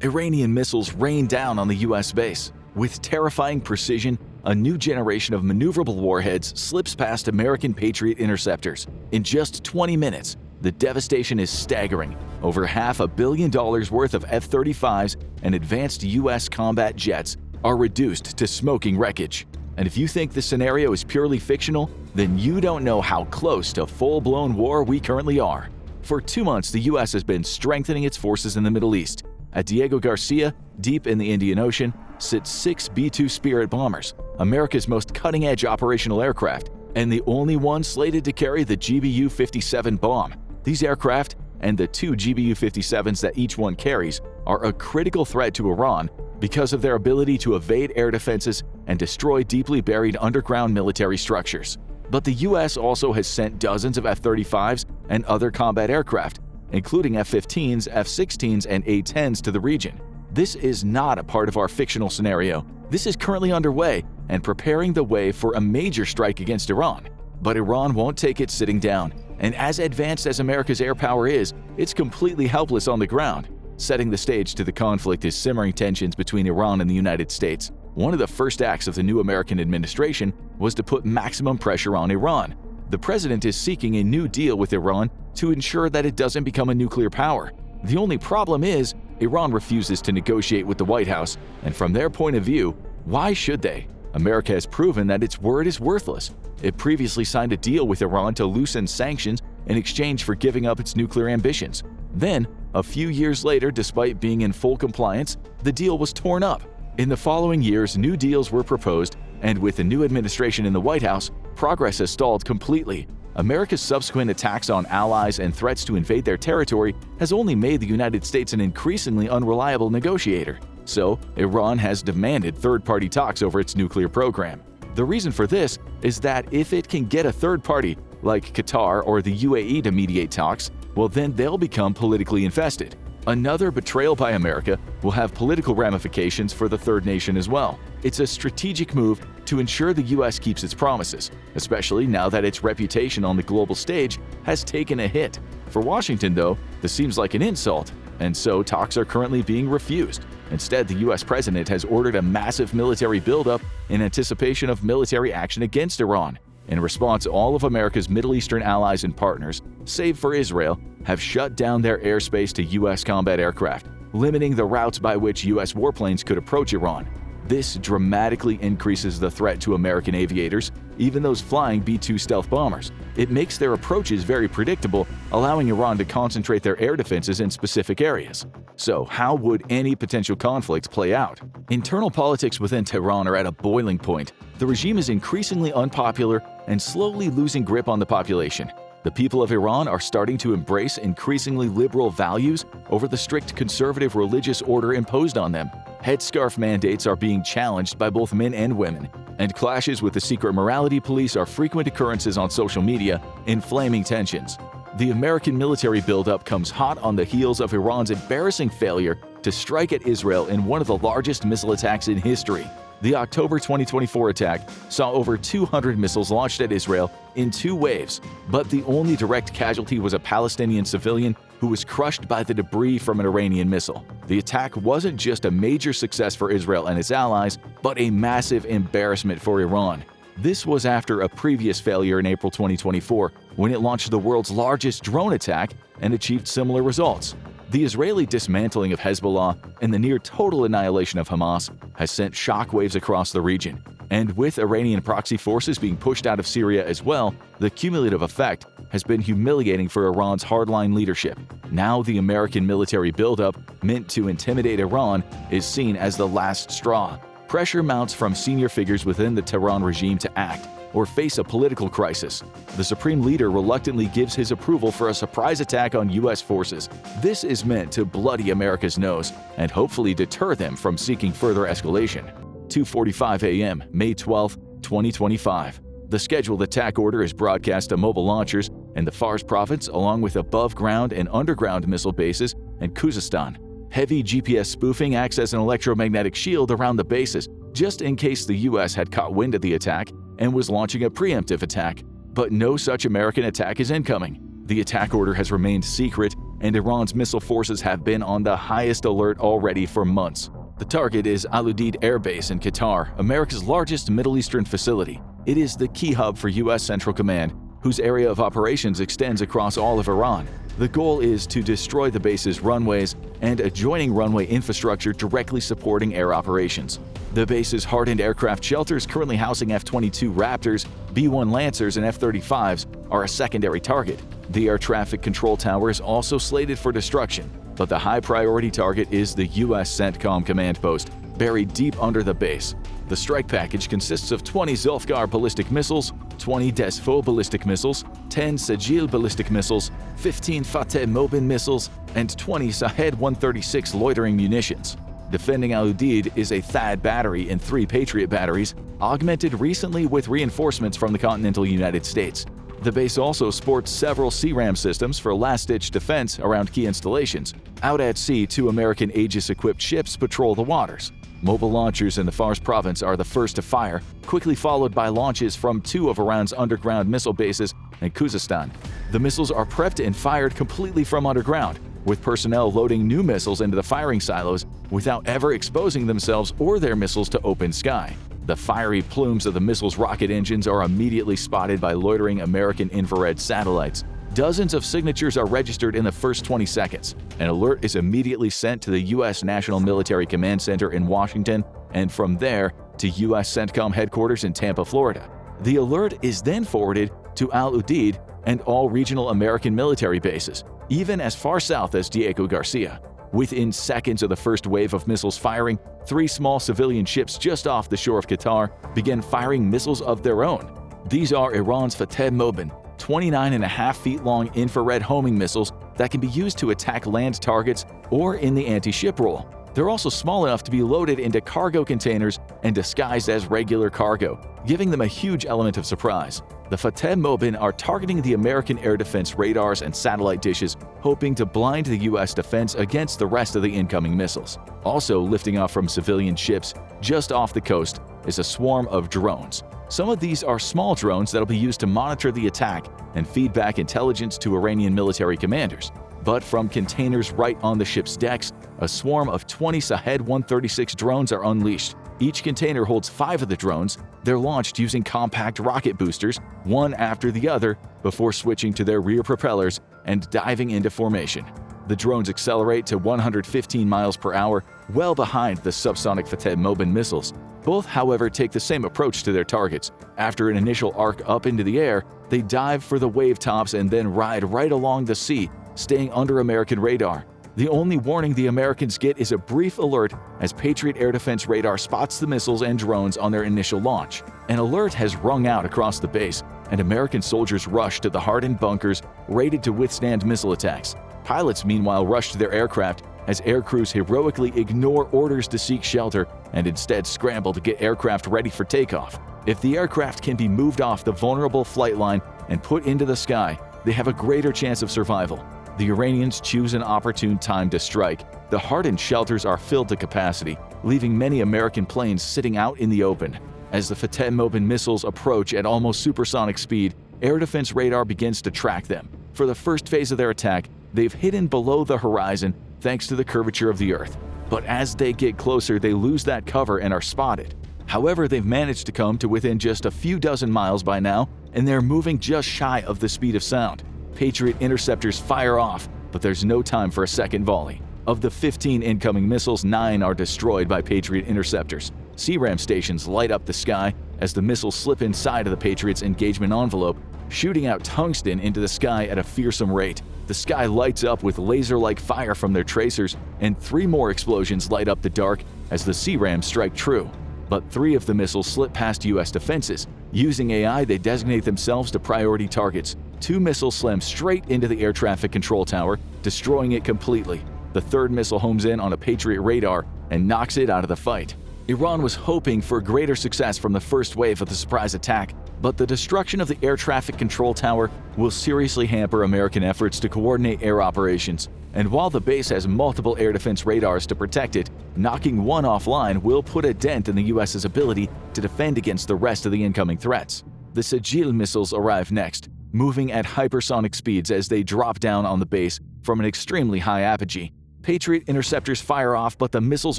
Iranian missiles rain down on the US base. With terrifying precision, a new generation of maneuverable warheads slips past American Patriot interceptors. In just 20 minutes, the devastation is staggering. Over $500 million worth of F-35s and advanced US combat jets are reduced to smoking wreckage. And if you think this scenario is purely fictional, then you don't know how close to full-blown war we currently are. For 2 months, the US has been strengthening its forces in the Middle East. At Diego Garcia, deep in the Indian Ocean, sit 6 B-2 Spirit bombers, America's most cutting-edge operational aircraft, and the only one slated to carry the GBU-57 bomb. These aircraft, and the 2 GBU-57s that each one carries, are a critical threat to Iran because of their ability to evade air defenses and destroy deeply buried underground military structures. But the US also has sent dozens of F-35s and other combat aircraft, including F-15s, F-16s, and A-10s to the region. This is not a part of our fictional scenario. This is currently underway and preparing the way for a major strike against Iran. But Iran won't take it sitting down, and as advanced as America's air power is, it's completely helpless on the ground. Setting the stage to the conflict is simmering tensions between Iran and the United States. One of the first acts of the new American administration was to put maximum pressure on Iran. The president is seeking a new deal with Iran to ensure that it doesn't become a nuclear power. The only problem is, Iran refuses to negotiate with the White House, and from their point of view, why should they? America has proven that its word is worthless. It previously signed a deal with Iran to loosen sanctions in exchange for giving up its nuclear ambitions. Then, a few years later, despite being in full compliance, the deal was torn up. In the following years, new deals were proposed, and with the new administration in the White House, progress has stalled completely. America's subsequent attacks on allies and threats to invade their territory has only made the United States an increasingly unreliable negotiator. So, Iran has demanded third-party talks over its nuclear program. The reason for this is that if it can get a third party, like Qatar or the UAE, to mediate talks, well then they'll become politically invested. Another betrayal by America will have political ramifications for the third nation as well. It's a strategic move to ensure the US keeps its promises, especially now that its reputation on the global stage has taken a hit. For Washington, though, this seems like an insult, and so talks are currently being refused. Instead, the US president has ordered a massive military buildup in anticipation of military action against Iran. In response, all of America's Middle Eastern allies and partners, save for Israel, have shut down their airspace to US combat aircraft, limiting the routes by which US warplanes could approach Iran. This dramatically increases the threat to American aviators, even those flying B-2 stealth bombers. It makes their approaches very predictable, allowing Iran to concentrate their air defenses in specific areas. So, how would any potential conflict play out? Internal politics within Tehran are at a boiling point. The regime is increasingly unpopular and slowly losing grip on the population. The people of Iran are starting to embrace increasingly liberal values over the strict conservative religious order imposed on them. Headscarf mandates are being challenged by both men and women, and clashes with the secret morality police are frequent occurrences on social media, inflaming tensions. The American military buildup comes hot on the heels of Iran's embarrassing failure to strike at Israel in one of the largest missile attacks in history. The October 2024 attack saw over 200 missiles launched at Israel in 2 waves, but the only direct casualty was a Palestinian civilian who was crushed by the debris from an Iranian missile. The attack wasn't just a major success for Israel and its allies, but a massive embarrassment for Iran. This was after a previous failure in April 2024, when it launched the world's largest drone attack and achieved similar results. The Israeli dismantling of Hezbollah and the near-total annihilation of Hamas has sent shockwaves across the region. And with Iranian proxy forces being pushed out of Syria as well, the cumulative effect has been humiliating for Iran's hardline leadership. Now the American military buildup, meant to intimidate Iran, is seen as the last straw. Pressure mounts from senior figures within the Tehran regime to act or face a political crisis. The supreme leader reluctantly gives his approval for a surprise attack on US forces. This is meant to bloody America's nose and hopefully deter them from seeking further escalation. 2:45 a.m., May 12, 2025. The scheduled attack order is broadcast to mobile launchers in the Fars province, along with above-ground and underground missile bases in Khuzestan. Heavy GPS spoofing acts as an electromagnetic shield around the bases, just in case the US had caught wind of the attack and was launching a preemptive attack. But no such American attack is incoming. The attack order has remained secret, and Iran's missile forces have been on the highest alert already for months. The target is Al Udeid Air Base in Qatar, America's largest Middle Eastern facility. It is the key hub for U.S. Central Command, whose area of operations extends across all of Iran. The goal is to destroy the base's runways and adjoining runway infrastructure directly supporting air operations. The base's hardened aircraft shelters currently housing F-22 Raptors, B-1 Lancers, and F-35s are a secondary target. The air traffic control tower is also slated for destruction, but the high-priority target is the U.S. CENTCOM command post, buried deep under the base. The strike package consists of 20 Zulfikar ballistic missiles, 20 Desfo ballistic missiles, 10 Sajil ballistic missiles, 15 Fateh Mobin missiles, and 20 Shahed 136 loitering munitions. Defending Al Udeid is a THAAD battery and 3 Patriot batteries, augmented recently with reinforcements from the continental United States. The base also sports several CRAM systems for last-ditch defense around key installations. Out at sea, 2 American Aegis-equipped ships patrol the waters. Mobile launchers in the Fars province are the first to fire, quickly followed by launches from 2 of Iran's underground missile bases in Khuzestan. The missiles are prepped and fired completely from underground, with personnel loading new missiles into the firing silos without ever exposing themselves or their missiles to open sky. The fiery plumes of the missile's rocket engines are immediately spotted by loitering American infrared satellites. Dozens of signatures are registered in the first 20 seconds. An alert is immediately sent to the U.S. National Military Command Center in Washington, and from there to U.S. CENTCOM headquarters in Tampa, Florida. The alert is then forwarded to Al Udeid and all regional American military bases, even as far south as Diego Garcia. Within seconds of the first wave of missiles firing, 3 small civilian ships just off the shore of Qatar began firing missiles of their own. These are Iran's Fateh Mobin, 29.5 feet long infrared homing missiles that can be used to attack land targets or in the anti-ship role. They're also small enough to be loaded into cargo containers and disguised as regular cargo, giving them a huge element of surprise. The Fateh Mobin are targeting the American air defense radars and satellite dishes, hoping to blind the U.S. defense against the rest of the incoming missiles. Also lifting off from civilian ships just off the coast is a swarm of drones. Some of these are small drones that'll be used to monitor the attack and feed back intelligence to Iranian military commanders. But from containers right on the ship's decks, a swarm of 20 Shahed 136 drones are unleashed. Each container holds 5 of the drones. They're launched using compact rocket boosters, one after the other, before switching to their rear propellers and diving into formation. The drones accelerate to 115 miles per hour, well behind the subsonic Fateh Mobin missiles. Both, however, take the same approach to their targets. After an initial arc up into the air, they dive for the wave tops and then ride right along the sea, staying under American radar. The only warning the Americans get is a brief alert as Patriot air defense radar spots the missiles and drones on their initial launch. An alert has rung out across the base, and American soldiers rush to the hardened bunkers rated to withstand missile attacks. Pilots, meanwhile, rush to their aircraft as air crews heroically ignore orders to seek shelter and instead scramble to get aircraft ready for takeoff. If the aircraft can be moved off the vulnerable flight line and put into the sky, they have a greater chance of survival. The Iranians choose an opportune time to strike. The hardened shelters are filled to capacity, leaving many American planes sitting out in the open. As the Fateh Mobin missiles approach at almost supersonic speed, air defense radar begins to track them. For the first phase of their attack, they've hidden below the horizon thanks to the curvature of the Earth. But as they get closer, they lose that cover and are spotted. However, they've managed to come to within just a few dozen miles by now, and they're moving just shy of the speed of sound. Patriot interceptors fire off, but there's no time for a second volley. Of the 15 incoming missiles, 9 are destroyed by Patriot interceptors. CRAM stations light up the sky as the missiles slip inside of the Patriots' engagement envelope, shooting out tungsten into the sky at a fearsome rate. The sky lights up with laser-like fire from their tracers, and 3 more explosions light up the dark as the CRAMs strike true. But 3 of the missiles slip past U.S. defenses. Using AI, they designate themselves to priority targets. 2 missiles slam straight into the air traffic control tower, destroying it completely. The 3rd missile homes in on a Patriot radar and knocks it out of the fight. Iran was hoping for greater success from the first wave of the surprise attack, but the destruction of the air traffic control tower will seriously hamper American efforts to coordinate air operations. And while the base has multiple air defense radars to protect it, knocking one offline will put a dent in the U.S.'s ability to defend against the rest of the incoming threats. The Sajil missiles arrive next, moving at hypersonic speeds as they drop down on the base from an extremely high apogee. Patriot interceptors fire off, but the missiles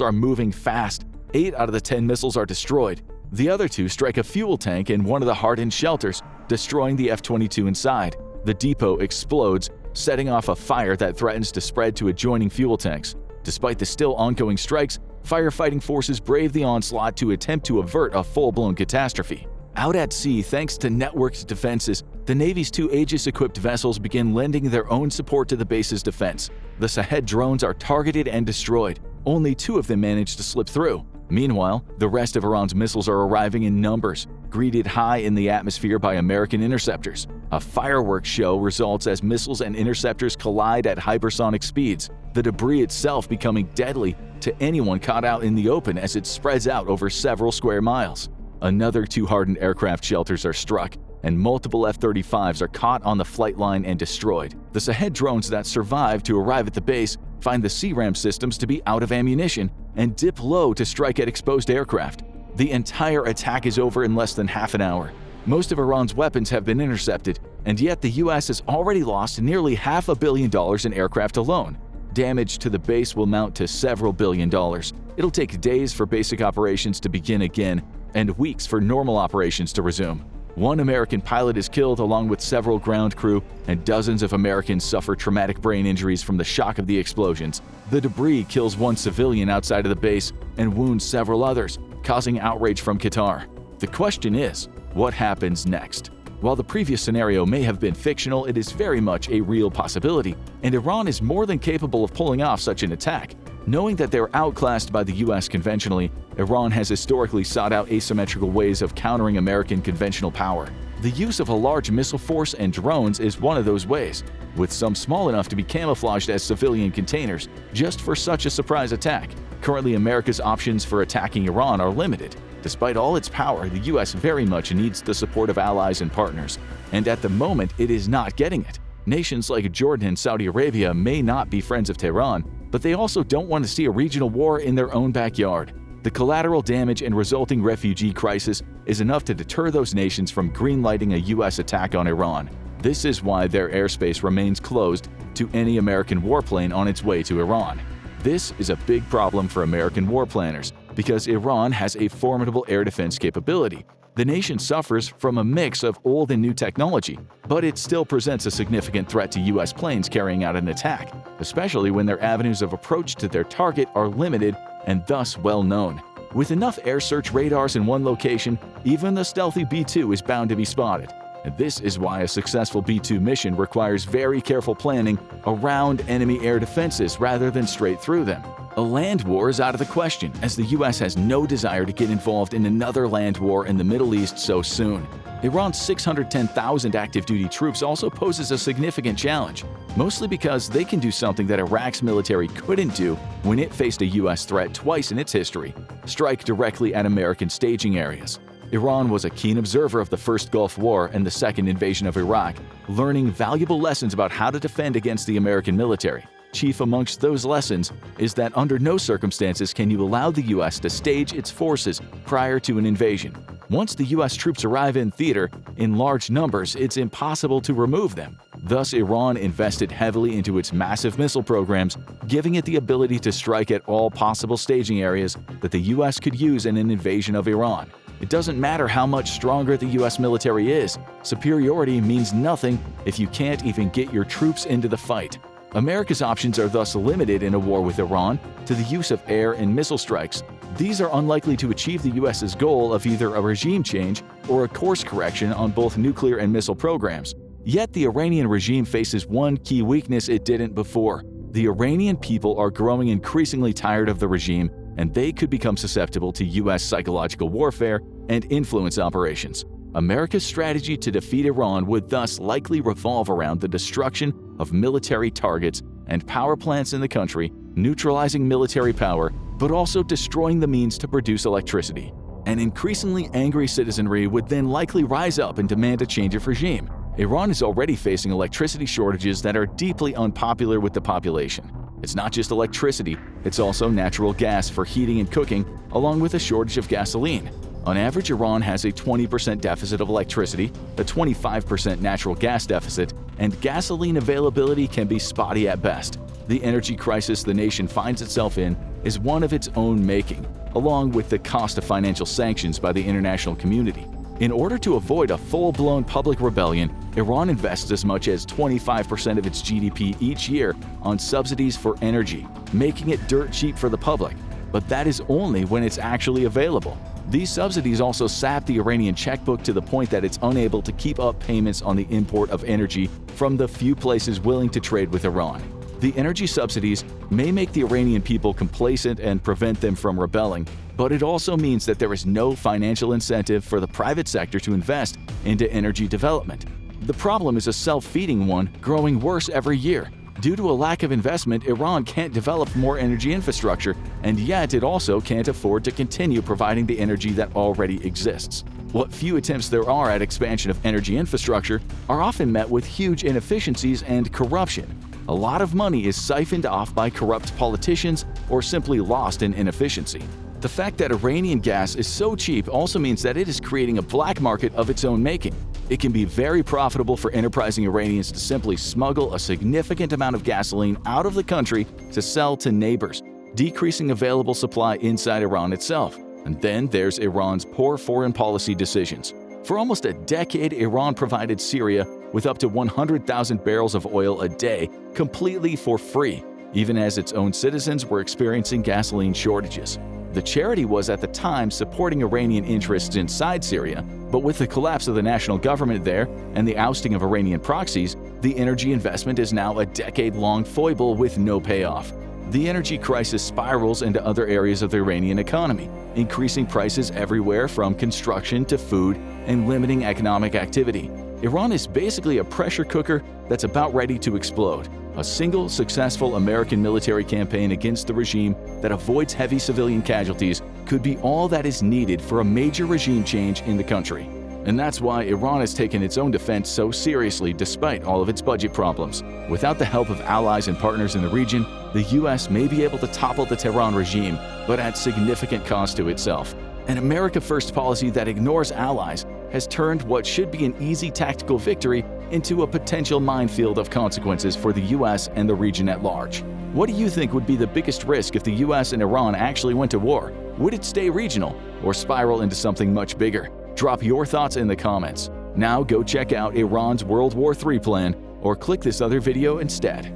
are moving fast. 8 out of the 10 missiles are destroyed. The other 2 strike a fuel tank in one of the hardened shelters, destroying the F-22 inside. The depot explodes, setting off a fire that threatens to spread to adjoining fuel tanks. Despite the still ongoing strikes, firefighting forces brave the onslaught to attempt to avert a full-blown catastrophe. Out at sea, thanks to networked defenses, the Navy's 2 Aegis-equipped vessels begin lending their own support to the base's defense. The Shahed drones are targeted and destroyed. Only 2 of them manage to slip through. Meanwhile, the rest of Iran's missiles are arriving in numbers, greeted high in the atmosphere by American interceptors. A fireworks show results as missiles and interceptors collide at hypersonic speeds, the debris itself becoming deadly to anyone caught out in the open as it spreads out over several square miles. Another 2 hardened aircraft shelters are struck, and multiple F-35s are caught on the flight line and destroyed. The Shahed drones that survive to arrive at the base find the CRAM systems to be out of ammunition and dip low to strike at exposed aircraft. The entire attack is over in less than half an hour. Most of Iran's weapons have been intercepted, and yet the US has already lost nearly $500 million in aircraft alone. Damage to the base will mount to several $billion. It'll take days for basic operations to begin again, and weeks for normal operations to resume. 1 American pilot is killed along with several ground crew, and dozens of Americans suffer traumatic brain injuries from the shock of the explosions. The debris kills 1 civilian outside of the base and wounds several others, causing outrage from Qatar. The question is, what happens next? While the previous scenario may have been fictional, it is very much a real possibility, and Iran is more than capable of pulling off such an attack. Knowing that they're outclassed by the US conventionally, Iran has historically sought out asymmetrical ways of countering American conventional power. The use of a large missile force and drones is one of those ways, with some small enough to be camouflaged as civilian containers, just for such a surprise attack. Currently, America's options for attacking Iran are limited. Despite all its power, the US very much needs the support of allies and partners, and at the moment it is not getting it. Nations like Jordan and Saudi Arabia may not be friends of Tehran, but they also don't want to see a regional war in their own backyard. The collateral damage and resulting refugee crisis is enough to deter those nations from greenlighting a US attack on Iran. This is why their airspace remains closed to any American warplane on its way to Iran. This is a big problem for American war planners, because Iran has a formidable air defense capability. The nation suffers from a mix of old and new technology, but it still presents a significant threat to US planes carrying out an attack, especially when their avenues of approach to their target are limited and thus well known. With enough air search radars in one location, even the stealthy B-2 is bound to be spotted. And this is why a successful B-2 mission requires very careful planning around enemy air defenses rather than straight through them. A land war is out of the question, as the US has no desire to get involved in another land war in the Middle East so soon. Iran's 610,000 active-duty troops also poses a significant challenge, mostly because they can do something that Iraq's military couldn't do when it faced a US threat twice in its history: strike directly at American staging areas. Iran was a keen observer of the First Gulf War and the Second Invasion of Iraq, learning valuable lessons about how to defend against the American military. Chief amongst those lessons is that under no circumstances can you allow the US to stage its forces prior to an invasion. Once the US troops arrive in theater in large numbers, it's impossible to remove them. Thus, Iran invested heavily into its massive missile programs, giving it the ability to strike at all possible staging areas that the US could use in an invasion of Iran. It doesn't matter how much stronger the US military is, superiority means nothing if you can't even get your troops into the fight. America's options are thus limited in a war with Iran to the use of air and missile strikes. These are unlikely to achieve the US's goal of either a regime change or a course correction on both nuclear and missile programs. Yet the Iranian regime faces one key weakness it didn't before. The Iranian people are growing increasingly tired of the regime, and they could become susceptible to US psychological warfare and influence operations. America's strategy to defeat Iran would thus likely revolve around the destruction of military targets and power plants in the country, neutralizing military power, but also destroying the means to produce electricity. An increasingly angry citizenry would then likely rise up and demand a change of regime. Iran is already facing electricity shortages that are deeply unpopular with the population. It's not just electricity, it's also natural gas for heating and cooking, along with a shortage of gasoline. On average, Iran has a 20% deficit of electricity, a 25% natural gas deficit, and gasoline availability can be spotty at best. The energy crisis the nation finds itself in is one of its own making, along with the cost of financial sanctions by the international community. In order to avoid a full-blown public rebellion, Iran invests as much as 25% of its GDP each year on subsidies for energy, making it dirt cheap for the public. But that is only when it's actually available. These subsidies also sap the Iranian checkbook to the point that it's unable to keep up payments on the import of energy from the few places willing to trade with Iran. The energy subsidies may make the Iranian people complacent and prevent them from rebelling, but it also means that there is no financial incentive for the private sector to invest into energy development. The problem is a self-feeding one, growing worse every year. Due to a lack of investment, Iran can't develop more energy infrastructure, and yet it also can't afford to continue providing the energy that already exists. What few attempts there are at expansion of energy infrastructure are often met with huge inefficiencies and corruption. A lot of money is siphoned off by corrupt politicians or simply lost in inefficiency. The fact that Iranian gas is so cheap also means that it is creating a black market of its own making. It can be very profitable for enterprising Iranians to simply smuggle a significant amount of gasoline out of the country to sell to neighbors, decreasing available supply inside Iran itself. And then there's Iran's poor foreign policy decisions. For almost a decade, Iran provided Syria with up to 100,000 barrels of oil a day completely for free, even as its own citizens were experiencing gasoline shortages. The charity was at the time supporting Iranian interests inside Syria, but with the collapse of the national government there and the ousting of Iranian proxies, the energy investment is now a decade-long foible with no payoff. The energy crisis spirals into other areas of the Iranian economy, increasing prices everywhere from construction to food and limiting economic activity. Iran is basically a pressure cooker that's about ready to explode. A single successful American military campaign against the regime that avoids heavy civilian casualties could be all that is needed for a major regime change in the country. And that's why Iran has taken its own defense so seriously despite all of its budget problems. Without the help of allies and partners in the region, the US may be able to topple the Tehran regime, but at significant cost to itself. An America First policy that ignores allies has turned what should be an easy tactical victory into a potential minefield of consequences for the US and the region at large. What do you think would be the biggest risk if the US and Iran actually went to war? Would it stay regional or spiral into something much bigger? Drop your thoughts in the comments. Now go check out Iran's World War III plan or click this other video instead.